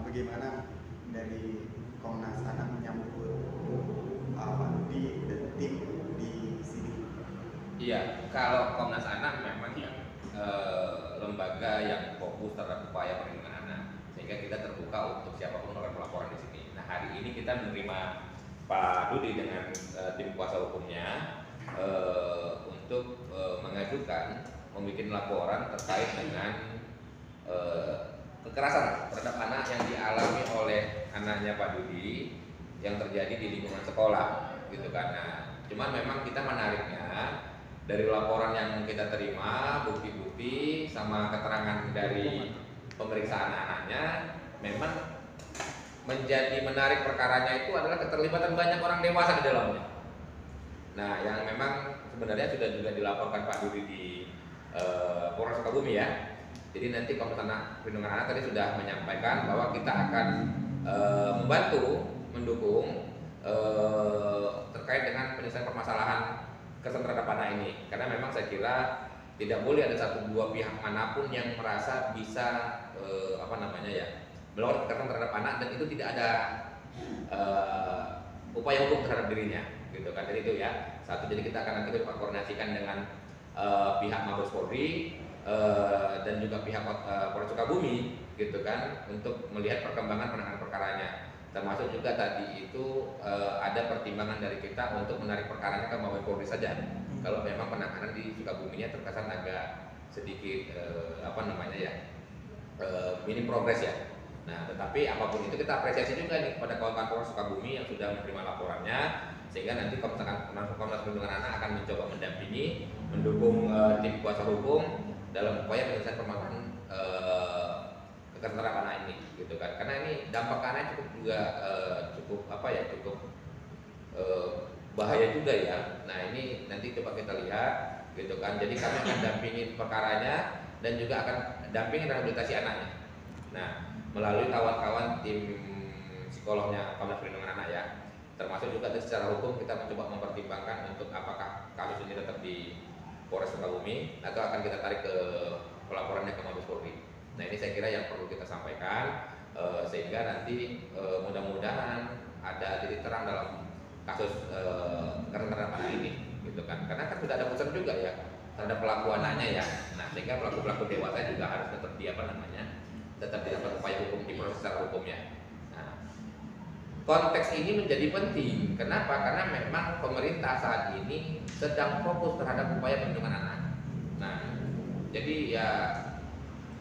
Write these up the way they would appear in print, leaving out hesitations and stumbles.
bagaimana dari Komnas Anak menyambut di tim di sini? Iya, kalau Komnas Anak memang lembaga yang fokus terhadap upaya perlindungan anak, sehingga kita terbuka untuk siapapun melakukan pelaporan di sini. Nah, hari ini kita menerima Pak Dudi dengan tim kuasa hukumnya untuk mengajukan membuat laporan terkait dengan kekerasan terhadap anak yang dialami oleh anaknya Pak Dudi yang terjadi di lingkungan sekolah, gitu kan. Nah, cuman memang kita menariknya dari laporan yang kita terima, bukti-bukti sama keterangan dari pemeriksaan anaknya, memang menjadi menarik perkaranya itu adalah keterlibatan banyak orang dewasa di dalamnya. Nah, yang memang sebenarnya sudah juga dilaporkan Pak Dudi di Polres Sukabumi ya. Jadi nanti Komnas Anak Perlindungan Anak tadi sudah menyampaikan bahwa kita akan membantu, mendukung terkait dengan penyelesaian permasalahan kekerasan terhadap anak ini. Karena memang saya kira tidak boleh ada satu dua pihak manapun yang merasa bisa melakukan kekerasan terhadap anak dan itu tidak ada upaya hukum terhadap dirinya, gitu kan. Jadi itu ya satu. Jadi kita akan nanti koordinasikan dengan pihak Mabes Polri dan juga pihak Polres Sukabumi, gitu kan, untuk melihat perkembangan penanganan perkaranya. Termasuk juga tadi itu ada pertimbangan dari kita untuk menarik perkaranya ke Mabes Polri saja. Kalau memang penanganan di Sukabuminya terkesan agak sedikit minim progres ya. Nah, tetapi apapun itu kita apresiasi juga nih pada kawan-kawan Polres Sukabumi yang sudah menerima laporannya, sehingga nanti Komnas Perlindungan Anak akan mencoba mendampingi, mendukung tim kuasa hukum dalam upaya penyelesaian permasalahan kekerasan terhadap anak ini, gitu kan. Karena ini dampak anak cukup bahaya juga ya. Nah, ini nanti coba kita lihat, gitu kan. Jadi kami akan dampingin perkaranya dan juga akan dampingin rehabilitasi anaknya. Nah, melalui kawan-kawan tim psikolognya Komnas Perlindungan Anak ya, termasuk juga secara hukum kita mencoba mempertimbangkan untuk apakah kasus ini tetap di Polres Sukabumi atau akan kita tarik ke pelaporannya ke Mabes Polri. Nah, ini saya kira yang perlu kita sampaikan sehingga nanti mudah-mudahan ada titik terang dalam kasus kekerasan terhadap anak ini, gitu kan. Karena kan sudah ada putusan juga ya terhadap pelaku anaknya ya. Nah, sehingga pelaku-pelaku dewasa juga harus tetap tetap dilakukan upaya hukum, diproses secara hukumnya. Nah, konteks ini menjadi penting. Kenapa? Karena memang pemerintah saat ini sedang fokus terhadap upaya perlindungan anak. Nah, jadi ya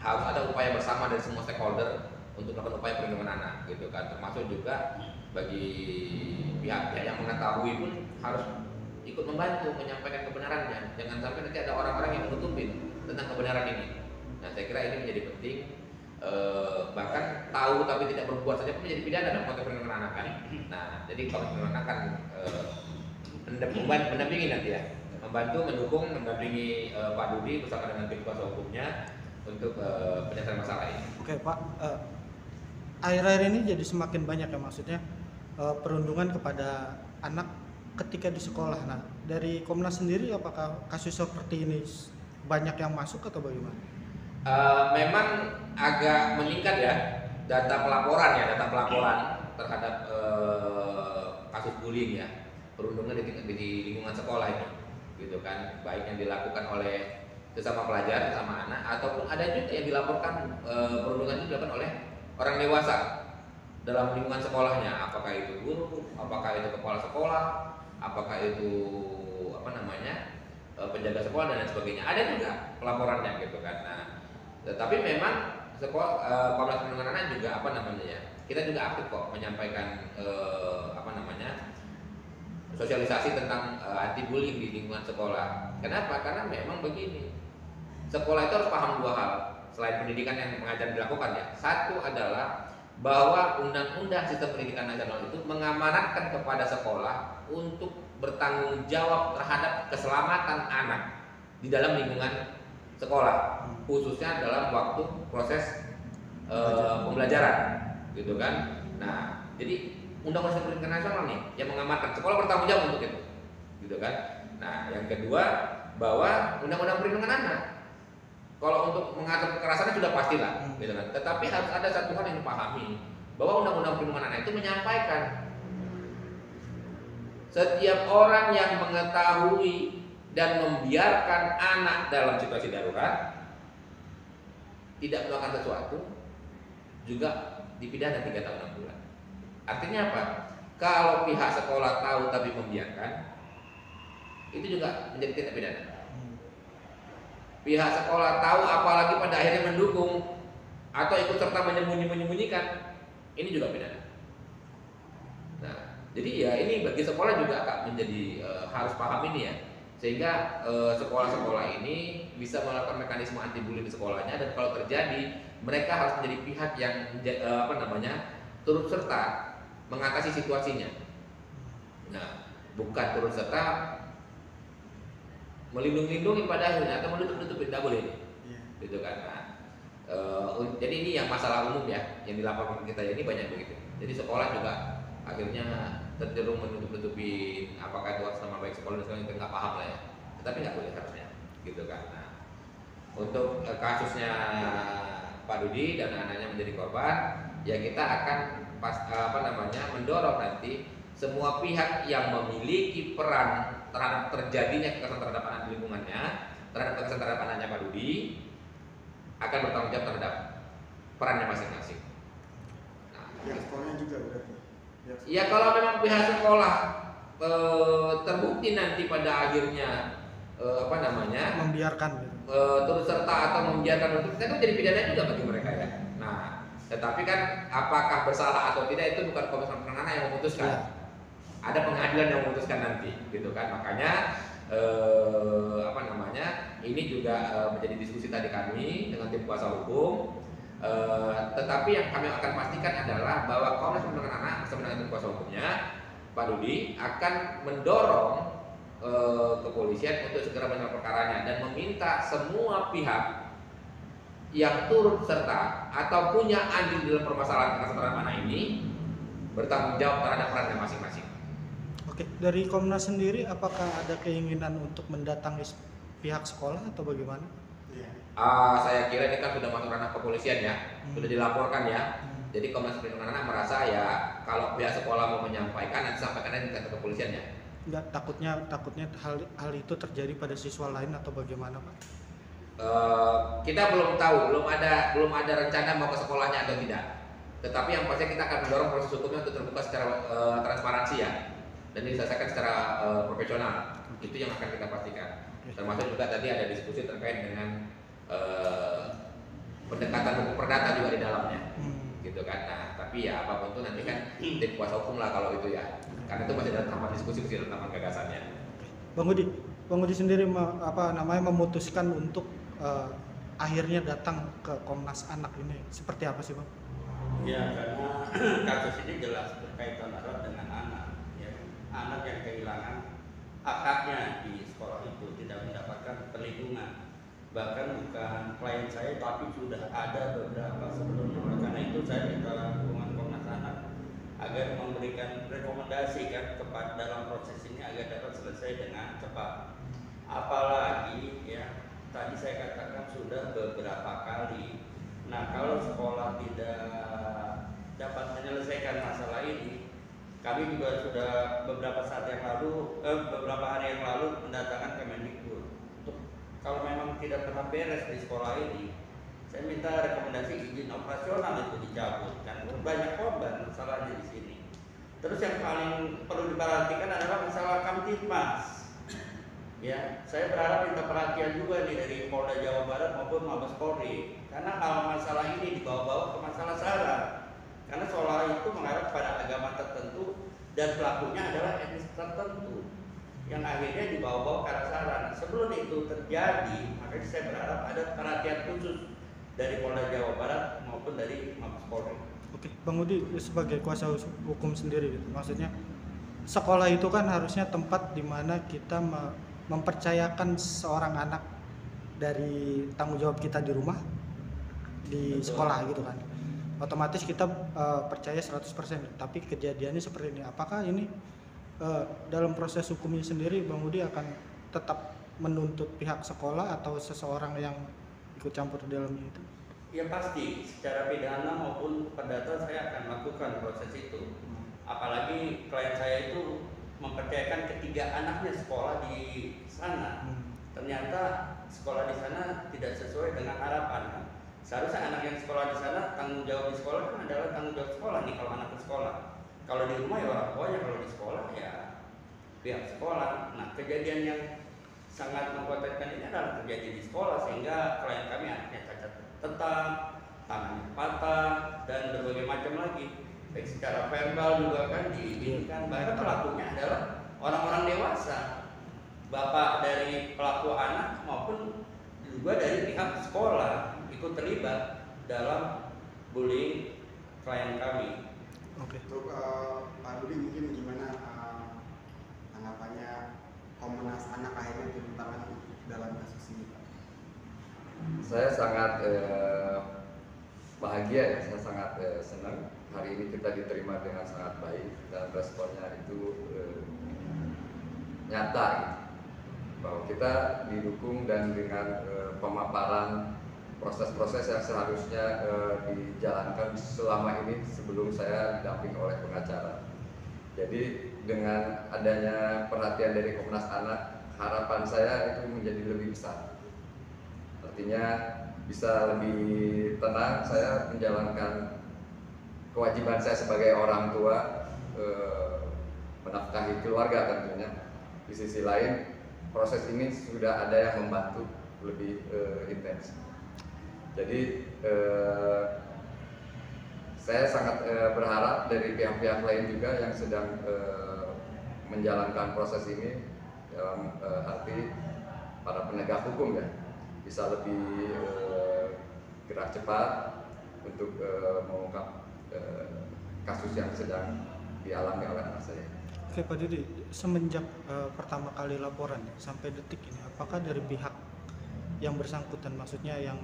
harus ada upaya bersama dari semua stakeholder untuk melakukan upaya perlindungan anak, gitu kan. Termasuk juga bagi pihak-pihak yang mengetahui pun harus ikut membantu menyampaikan kebenarannya. Jangan sampai nanti ada orang-orang yang menutupin tentang kebenaran ini. Nah, saya kira ini menjadi penting. Bahkan tahu tapi tidak berbuat saja pun menjadi pidana dalam konteks perlindungan anak kan. Nah, jadi Komnas Perlindungan Anak akan mendampingi nanti ya, membantu, mendukung, mendampingi Pak Dudi bersama dengan tim kuasa hukumnya untuk penyelesaian masalah ini. Oke Pak, akhir-akhir ini jadi semakin banyak ya maksudnya perundungan kepada anak ketika di sekolah. Nah, dari Komnas sendiri apakah kasus seperti ini banyak yang masuk atau bagaimana? Memang agak meningkat ya data pelaporan terhadap kasus bullying ya, perundungan di lingkungan sekolah ini, gitu kan, baik yang dilakukan oleh sesama pelajar, sesama anak, ataupun ada juga yang dilaporkan perundungan itu dilakukan oleh orang dewasa dalam lingkungan sekolahnya, apakah itu guru, apakah itu kepala sekolah, apakah itu penjaga sekolah dan lain sebagainya. Ada juga pelaporannya, gitu kan. Nah, tetapi memang Komnas Perlindungan Anak juga kita juga aktif kok menyampaikan sosialisasi tentang anti bullying di lingkungan sekolah. Kenapa? Karena memang begini, sekolah itu harus paham dua hal selain pendidikan yang mengajar dilakukan ya. Satu adalah bahwa Undang-Undang Sistem Pendidikan Nasional itu mengamanatkan kepada sekolah untuk bertanggung jawab terhadap keselamatan anak di dalam lingkungan sekolah, khususnya dalam waktu proses pembelajaran, gitu kan. Nah, jadi Undang-Undang Pendidikan Nasional nih yang mengamanatkan sekolah bertanggung jawab untuk itu, gitu kan. Nah, yang kedua bahwa Undang-Undang Perlindungan Anak Kalau untuk mengatur kekerasan sudah pastilah, gitu kan. Tetapi harus ada satu hal yang dipahami, bahwa Undang-Undang Perlindungan Anak itu menyampaikan setiap orang yang mengetahui dan membiarkan anak dalam situasi darurat tidak melakukan sesuatu juga dipidana 3 tahun 6 bulan. Artinya apa? Kalau pihak sekolah tahu tapi membiarkan, itu juga menjadi tindak pidana. Pihak sekolah tahu apalagi pada akhirnya mendukung atau ikut serta menyembunyikan, ini juga pidana. Nah, jadi ya ini bagi sekolah juga akan menjadi harus paham ini ya, sehingga sekolah-sekolah ini bisa melakukan mekanisme anti bully di sekolahnya, dan kalau terjadi mereka harus menjadi pihak yang turut serta mengatasi situasinya. Nah, bukan turut serta melindungi pada akhirnya atau menutup-nutupin, tidak boleh ini, gitu kan. Nah, jadi ini yang masalah umum ya, yang dilaporkan kita ini banyak begitu. Jadi sekolah juga akhirnya cenderung menutup-nutupin apakah itu atas nama baik sekolah dan sekolah, itu nggak paham lah ya. Tetapi nggak boleh harusnya, gitu kan. Nah, untuk kasusnya Pak Dudi dan anaknya menjadi korban, ya kita akan mendorong nanti semua pihak yang memiliki peran terhadap terjadinya kekerasan terhadap anak di lingkungannya, terhadap kekerasan terhadap anaknya Pak Dudi, akan bertanggung jawab terhadap perannya masing-masing. Nah, Pihak sekolahnya juga berarti. ya kalau memang pihak sekolah terbukti nanti pada akhirnya membiarkan gitu. turut serta atau membiarkan, untuk kan jadi pidana juga bagi mereka ya. Nah, tetapi kan apakah bersalah atau tidak itu bukan Komnas Perlindungan Anak yang memutuskan. Ya. Ada pengadilan yang memutuskan nanti, gitu kan. Makanya ini juga menjadi diskusi tadi kami dengan tim kuasa hukum. Tetapi yang kami akan pastikan adalah bahwa Komnas Perlindungan Anak bersama dengan tim kuasa hukumnya, Pak Dudi, akan mendorong kepolisian untuk segera menyelesaikan perkaranya dan meminta semua pihak yang turut serta atau punya andil dalam permasalahan kekerasan terhadap anak ini bertanggung jawab terhadap perannya masing-masing. Oke, dari Komnas sendiri apakah ada keinginan untuk mendatangi pihak sekolah atau bagaimana? Saya kira ini kan sudah masuk ranah kepolisian ya, sudah dilaporkan ya. Jadi Komnas Perlindungan Anak merasa ya kalau pihak sekolah mau menyampaikan, nanti sampaikan aja di kantor kepolisian ya. Enggak, takutnya hal itu terjadi pada siswa lain atau bagaimana, Pak? Kita belum tahu, belum ada rencana mau ke sekolahnya atau tidak. Tetapi yang pasti kita akan mendorong proses hukumnya untuk terbuka secara transparansi ya, dan diselesaikan secara profesional. Itu yang akan kita pastikan. Termasuk juga tadi ada diskusi terkait dengan pendekatan hukum perdata juga di dalamnya, gitu kan. Nah, tapi ya apapun itu nanti kan tim kuasa hukum lah kalau itu ya, karena itu masih dalam tahapan diskusi, masih dalam tahapan gagasannya. Bang Udi sendiri memutuskan untuk akhirnya datang ke Komnas Anak ini seperti apa sih, Bang? Ya, karena kasus ini jelas berkaitan erat dengan anak, ya. Anak yang kehilangan hak-haknya di sekolah itu tidak mendapatkan perlindungan. Bahkan bukan klien saya, tapi sudah ada beberapa sebelumnya. Oleh karena itu saya minta dukungan Komnas Anak agar memberikan rekomendasi kan kepada dalam proses ini agar dapat selesai dengan cepat. Apalagi ya tadi saya katakan sudah beberapa kali. Nah, kalau sekolah tidak dapat menyelesaikan masalah ini, kami juga sudah beberapa hari yang lalu mendatangkan Kemendikbud untuk kalau memang tidak pernah beres di sekolah ini, saya minta rekomendasi izin operasional itu dicabut, kan banyak korban masalahnya di sini. Terus yang paling perlu diperhatikan adalah masalah Kamtibmas. Ya, saya berharap minta perhatian juga nih dari Polda Jawa Barat maupun Mabes Polri, karena hal masalah ini dibawa-bawa ke masalah SARA. Karena seolah itu mengarah pada agama tertentu dan pelakunya adalah etnis tertentu yang akhirnya dibawa-bawa ke arah SARA. Nah, sebelum itu terjadi, makanya saya berharap ada perhatian khusus dari Polda Jawa Barat maupun dari Mabes Polri. Oke, Bang Udi sebagai kuasa hukum sendiri gitu. Maksudnya sekolah itu kan harusnya tempat di mana kita mempercayakan seorang anak dari tanggung jawab kita di rumah, di Betul. sekolah gitu kan. Otomatis kita percaya 100%. Tapi kejadiannya seperti ini. Apakah ini dalam proses hukumnya sendiri Bang Udi akan tetap menuntut pihak sekolah atau seseorang yang ikut campur di dalamnya itu? Ya pasti, secara pidana maupun perdata saya akan lakukan proses itu. Apalagi klien saya itu mempercayakan ketiga anaknya sekolah di sana. Ternyata sekolah di sana tidak sesuai dengan harapan. Seharusnya anak yang sekolah di sana, tanggung jawab di sekolah kan adalah tanggung jawab sekolah nih kalau anak ke sekolah. Kalau di rumah ya orang tuanya, kalau di sekolah ya pihak sekolah. Nah, kejadian yang sangat mengkhawatirkan ini adalah terjadi di sekolah, sehingga klien kami anaknya cacat tetap, tangannya patah, dan berbagai macam lagi. Baik secara verbal juga kan diinginkan. Bahkan pelakunya adalah orang-orang dewasa, bapak dari pelaku anak maupun juga dari pihak sekolah ikut terlibat dalam bullying klien kami. Oke. Untuk Pak Rudi mungkin gimana tanggapannya Komnas Anak akhirnya turun tangan dalam kasus ini, Pak? Saya sangat bahagia ya, saya sangat senang hari ini kita diterima dengan sangat baik dan responnya itu nyata gitu. Bahwa kita didukung dan dengan pemaparan proses-proses yang seharusnya dijalankan selama ini sebelum saya didampingi oleh pengacara. Jadi dengan adanya perhatian dari Komnas Anak, harapan saya itu menjadi lebih besar. Artinya bisa lebih tenang saya menjalankan kewajiban saya sebagai orang tua, menafkahi keluarga tentunya. Di sisi lain, proses ini sudah ada yang membantu lebih intens. Jadi saya sangat berharap dari pihak-pihak lain juga yang sedang menjalankan proses ini dalam arti para penegak hukum ya bisa lebih gerak cepat untuk mengungkap kasus yang sedang dialami oleh anak saya. Oke Pak Didi, semenjak pertama kali laporan sampai detik ini, apakah dari pihak yang bersangkutan, maksudnya yang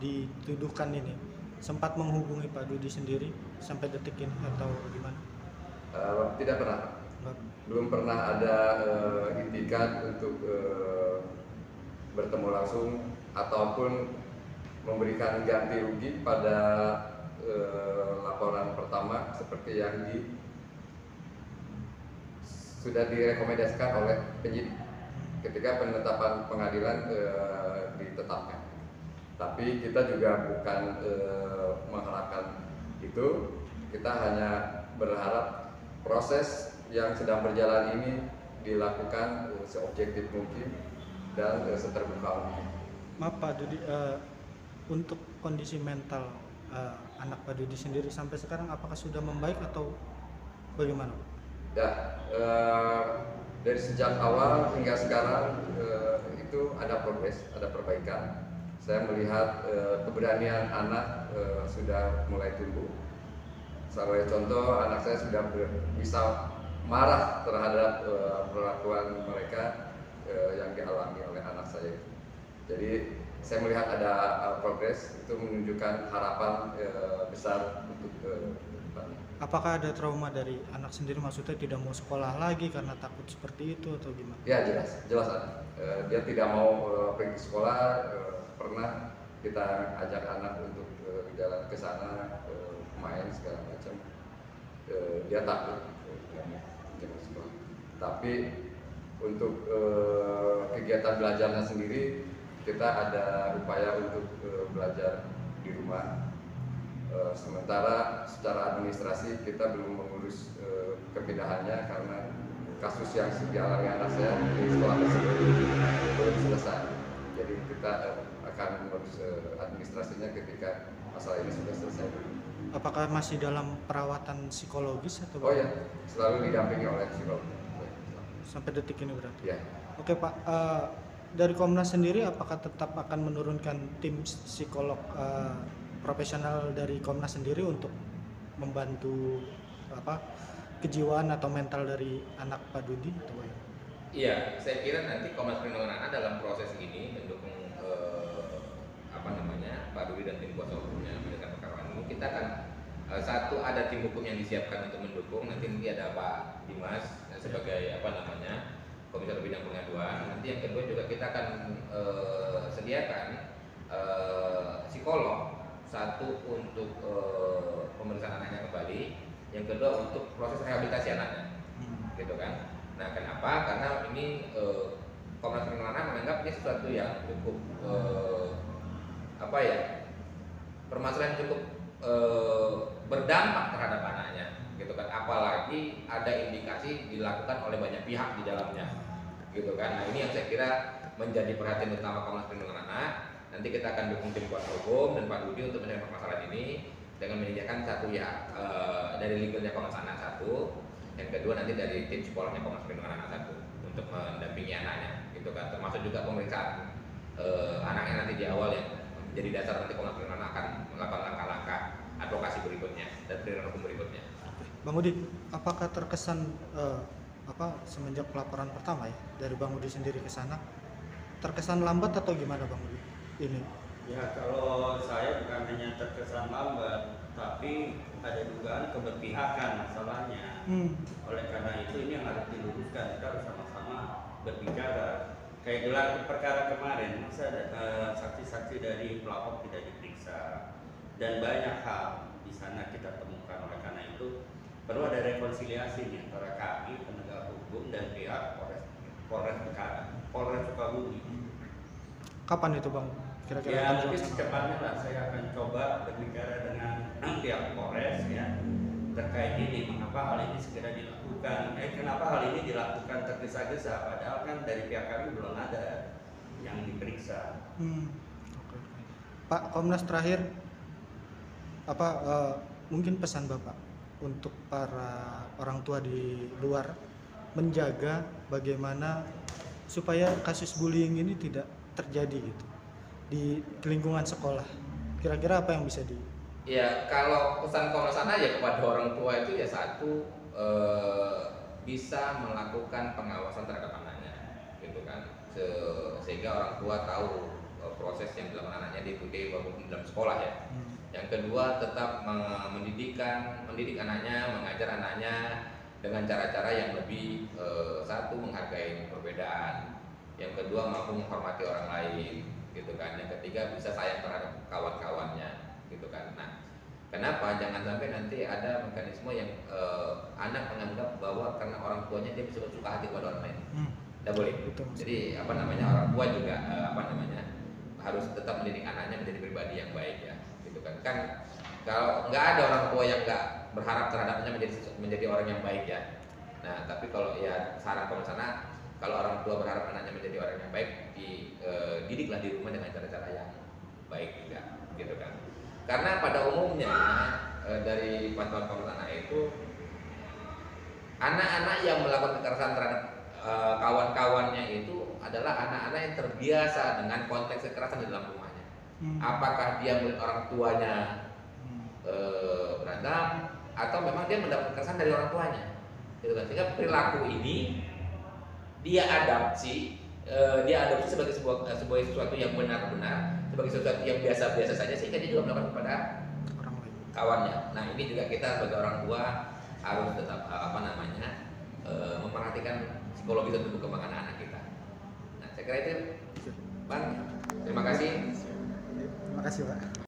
dituduhkan ini, sempat menghubungi Pak Dudi sendiri sampai detik ini atau gimana? Tidak pernah, belum pernah ada itikat untuk bertemu langsung ataupun memberikan ganti rugi pada laporan pertama seperti yang sudah direkomendasikan oleh penyidik ketika penetapan pengadilan ditetapkan. Tapi kita juga bukan mengharapkan itu, kita hanya berharap proses yang sedang berjalan ini dilakukan seobjektif mungkin dan seterbuka mungkin. Maaf Pak Dudi, untuk kondisi mental anak Pak Dudi sendiri sampai sekarang apakah sudah membaik atau bagaimana? Ya, dari sejak awal hingga sekarang itu ada progres, ada perbaikan. Saya melihat keberanian anak sudah mulai tumbuh. Sebagai contoh, anak saya sudah bisa marah terhadap perlakuan mereka yang dialami oleh anak saya. Jadi saya melihat ada progres, itu menunjukkan harapan besar untuk depannya. Apakah ada trauma dari anak sendiri, maksudnya tidak mau sekolah lagi karena takut seperti itu atau gimana? Ya jelas ada. Dia tidak mau pergi sekolah. Pernah kita ajak anak untuk jalan ke sana, main segala macam. Dia takut jalan sekolah. Tapi untuk kegiatan belajarnya sendiri kita ada upaya untuk belajar di rumah. Sementara secara administrasi kita belum mengurus kepindahannya karena kasus yang dialami anak saya di sekolah tersebut belum selesai. Jadi kita akan mengurus administrasinya ketika masalah ini sudah selesai. Apakah masih dalam perawatan psikologis atau? Oh ya, selalu didampingi oleh psikolog. Sampai detik ini berarti? Ya. Oke Pak, dari Komnas sendiri apakah tetap akan menurunkan tim psikolog profesional dari Komnas sendiri untuk membantu kejiwaan atau mental dari anak Pak Dudi atau bagaimana? Iya, saya kira nanti Komnas Perlindungan Anak dalam proses ini mendukung Pak Dudi dan tim kuasa hukumnya menegakkan perkara ini. Kita akan satu ada tim hukum yang disiapkan untuk mendukung. Nanti ada Pak Dimas sebagai Komisaris Bidang Pengaduan. Nanti yang kedua juga kita akan sediakan psikolog, satu untuk pemeriksaan anaknya kembali, yang kedua untuk proses rehabilitasi anaknya, gitu kan. Nah, kenapa? Karena ini Komnas Perlindungan Anak menganggap ini sesuatu yang cukup permasalahan cukup berdampak terhadap anaknya, gitu kan. Apalagi ada indikasi dilakukan oleh banyak pihak di dalamnya, gitu kan. Nah, ini yang saya kira menjadi perhatian utama Komnas Perlindungan Anak. Nanti kita akan dukung tim kuasa hukum dan Pak Budi untuk menyelesaikan permasalahan ini dengan menyediakan satu dari legalnya Komnas Anak satu, yang kedua nanti dari tim sekolahnya Komnas Perlindungan Anak satu untuk mendampingi anaknya, gitu kan. Termasuk juga pemeriksaan anaknya nanti di awal yang menjadi dasar nanti Komnas Perlindungan Anak akan melakukan langkah-langkah advokasi berikutnya dan perlindungan hukum berikutnya. Bang Udi, apakah terkesan semenjak pelaporan pertama ya dari Bang Udi sendiri ke sana terkesan lambat atau gimana Bang Udi? Ini Ya, kalau saya bukan hanya terkesan lambat, tapi ada dugaan keberpihakan masalahnya. Oleh karena itu ini yang harus diluruskan, kita harus sama-sama berbicara. Kayak gelar perkara kemarin, masa saksi-saksi dari pelapor tidak diperiksa, dan banyak hal di sana kita temukan. Oleh karena itu perlu ada rekonsiliasi nih antara kami penegak hukum dan pihak Polres Sukabumi. kapan itu Bang? Kira-kira Ya, akan mungkin dilaksanakan? secepatnya lah saya akan coba berbicara dengan pihak Polres ya terkait ini, mengapa hal ini segera dilakukan. Kenapa hal ini dilakukan tergesa-gesa padahal kan dari pihak kami belum ada yang diperiksa. Oke. Pak Komnas, terakhir mungkin pesan Bapak untuk para orang tua di luar menjaga bagaimana supaya kasus bullying ini tidak terjadi gitu di lingkungan sekolah. Kira-kira apa yang bisa Ya, kalau pesan Komnas Anak ya kepada orang tua itu ya satu, bisa melakukan pengawasan terhadap anaknya, gitu kan, sehingga orang tua tahu proses yang dilakukan anaknya diikuti walaupun dalam sekolah ya. Yang kedua, tetap mendidik anaknya, mengajar anaknya dengan cara-cara yang lebih, satu, menghargai perbedaan, yang kedua mampu menghormati orang lain, gitu kan, yang ketiga bisa sayang terhadap kawan-kawannya, gitu kan. Nah, kenapa jangan sampai nanti ada mekanisme yang anak menganggap bahwa karena orang tuanya dia bisa bersuka hati kepada orang lain. Tidak boleh. Betul. Jadi orang tua juga harus tetap mendidik anaknya menjadi pribadi yang baik ya, gitu kan. Kan kalau nggak ada orang tua yang nggak berharap terhadapnya menjadi orang yang baik ya. Nah, tapi kalau ya saran Komnas Anak, kalau orang tua berharap anaknya menjadi orang yang baik, didiklah di rumah dengan cara-cara yang baik juga, gitu kan. Karena pada umumnya dari pantauan Komnas Anak itu anak-anak yang melakukan kekerasan terhadap kawan-kawannya itu adalah anak-anak yang terbiasa dengan konteks kekerasan di dalam rumahnya. Apakah dia melihat orang tuanya berantem atau memang dia mendapat kekerasan dari orang tuanya, gitu kan. Sehingga perilaku ini dia adopsi sebagai sesuatu yang benar-benar, sebagai sesuatu yang biasa-biasa saja, sehingga dia juga melakukan kepada orang lain? kawannya. Nah, ini juga kita sebagai orang tua harus tetap memperhatikan psikologi dan perkembangan anak kita. Nah, saya kira itu, Bang. Terima kasih. Terima kasih Pak.